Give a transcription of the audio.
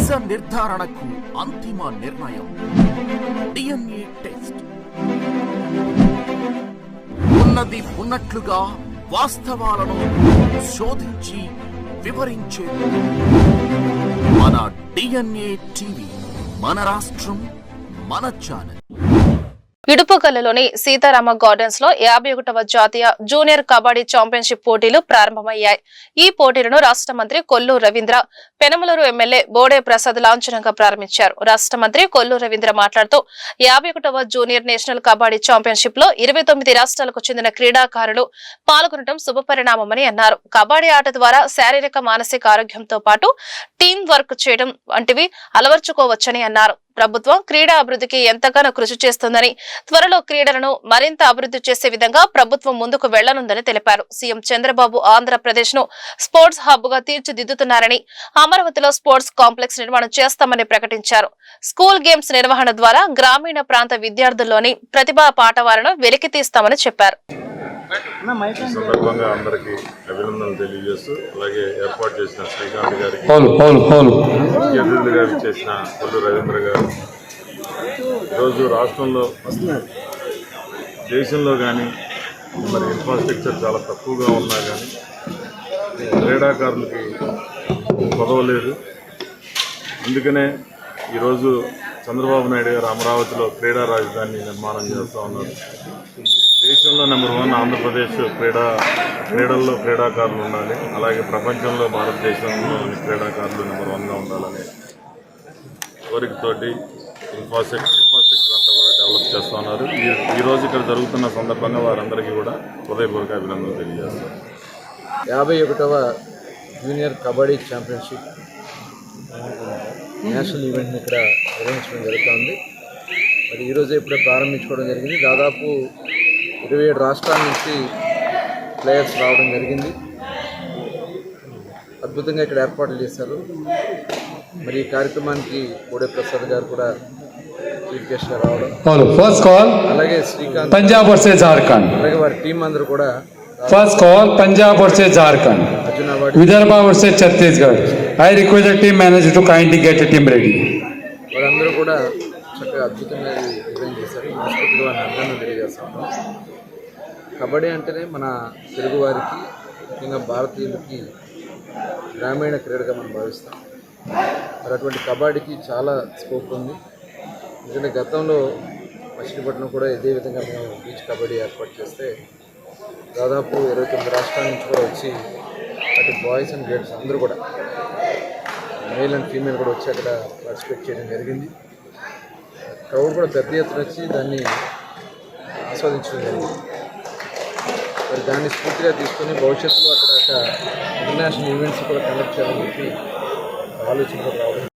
నిజ నిర్ధారణకు అంతిమ నిర్ణయం DNA టెస్ట్. ఉన్నది ఉన్నట్లుగా వాస్తవాలను శోధించి వివరించే మన DNA టీవీ, మన రాష్ట్రం, మన ఛానల్. ఇడుపుకల్లులోని సీతారామ గార్డెన్స్ లో 51వ జాతీయ జూనియర్ కబడ్డీ ఛాంపియన్షిప్ పోటీలు ప్రారంభమయ్యాయి. ఈ పోటీలను రాష్ట్ర మంత్రి కొల్లు రవీంద్ర, పెనమలూరు ఎమ్మెల్యే బోడే ప్రసాద్ లాంఛనంగా ప్రారంభించారు. రాష్ట్ర మంత్రి కొల్లు రవీంద్ర మాట్లాడుతూ 51వ జూనియర్ నేషనల్ కబడ్డీ ఛాంపియన్షిప్ లో 29 రాష్ట్రాలకు చెందిన క్రీడాకారులు పాల్గొనడం శుభపరిణామమని అన్నారు. కబడ్డీ ఆట ద్వారా శారీరక మానసిక ఆరోగ్యంతో పాటు టీం వర్క్ చేయడం వంటివి అలవర్చుకోవచ్చని అన్నారు. ప్రభుత్వం క్రీడా అభివృద్ధికి ఎంతగానో కృషి చేస్తుందని, త్వరలో క్రీడలను మరింత అభివృద్ధి చేసే విధంగా ప్రభుత్వం ముందుకు వెళ్లనుందని తెలిపారు. సీఎం చంద్రబాబు ఆంధ్రప్రదేశ్ ను స్పోర్ట్స్ హబ్ గా తీర్చిదిద్దుతున్నారని, అమరావతిలో స్పోర్ట్స్ కాంప్లెక్స్ నిర్మాణం చేస్తామని ప్రకటించారు. స్కూల్ గేమ్స్ నిర్వహణ ద్వారా గ్రామీణ ప్రాంత విద్యార్థుల్లోని ప్రతిభా పాఠవాలను వెలికి తీస్తామని చెప్పారు. సందర్భంగా అందరికీ అభినందనలు తెలియజేస్తూ, అలాగే ఏర్పాటు చేసిన శ్రీకాంత్ గారికి, అతిథులు గారికి చేసిన కొల్లు రవీంద్ర గారు, ఈరోజు రాష్ట్రంలో దేశంలో కానీ మరి ఇన్ఫ్రాస్ట్రక్చర్ చాలా తక్కువగా ఉన్నా కానీ క్రీడాకారులకి కొదవలేదు. అందుకనే ఈరోజు చంద్రబాబు నాయుడు గారు అమరావతిలో క్రీడా రాజధాని నిర్మాణం చేస్తూ ఉన్నారు. దేశంలో నెంబర్ 1 ఆంధ్రప్రదేశ్ క్రీడల్లో క్రీడాకారులు ఉండాలి, అలాగే ప్రపంచంలో భారతదేశంలోని క్రీడాకారులు నెంబర్ 1గా ఉండాలని కోరికతోటి ఇన్ఫ్రాస్ట్రక్చర్ అంతా కూడా డెవలప్ చేస్తూ ఉన్నారు. ఈరోజు ఇక్కడ జరుగుతున్న సందర్భంగా వారందరికీ కూడా హృదయపూర్వక అభినందనలు తెలియజేస్తారు. 51వ జూనియర్ కబడ్డీ ఛాంపియన్షిప్ నేషనల్ ఈవెంట్ని ఇక్కడ నిర్వహించడం జరుగుతుంది. మరి ఈరోజే ఇప్పుడే ప్రారంభించుకోవడం జరిగింది. దాదాపు 27 రాష్ట్రాల నుంచి ప్లేయర్స్ రావడం జరిగింది. అద్భుతంగా ఇక్కడ ఏర్పాట్లు చేశారు. మరి ఈ కార్యక్రమానికి బోడే ప్రసాద్ గారు కూడా చీఫ్ గెస్ట్గా రావడం, అలాగే శ్రీకాంత్, పంజాబ్ వర్సెస్ జార్ఖండ్, అలాగే వారి టీం అందరూ కూడా First call Punjab versus Jharkhand, Vidarbha versus Chhattisgarh. I request the team manager to kindly get the team ready. వాళ్ళందరూ కూడా చక్కగా అద్భుతంగా డిజైన్ చేశారు. మనస్ఫూర్తిగా వారిని అర్థం తెలియజేస్తాము. కబడ్డీ అంటేనే మన తెలుగువారికి, ముఖ్యంగా భారతీయులకి గ్రామీణ క్రీడగా మనం భావిస్తాం. మరి అటువంటి కబడ్డీకి చాలా స్కోప్ ఉంది. ఎందుకంటే గతంలో మచిలీపట్నం కూడా ఇదే విధంగా మేము బీచ్ కబడ్డీ ఏర్పాటు చేస్తే దాదాపు 29 రాష్ట్రాల నుంచి కూడా వచ్చి అటు బాయ్స్ అండ్ గర్ల్స్ అందరూ కూడా, మేల్ అండ్ ఫీమేల్ కూడా వచ్చి అక్కడ పార్టిసిపేట్ చేయడం జరిగింది. క్రౌడ్ కూడా పెద్ద ఎత్తున వచ్చి దాన్ని ఆస్వాదించడం జరిగింది. మరి దాన్ని స్ఫూర్తిగా తీసుకొని భవిష్యత్తులో అక్కడ ఇంటర్నేషనల్ ఈవెంట్స్ కూడా కండక్ట్ చేయాలని చెప్పి ఆలోచనలు రావడం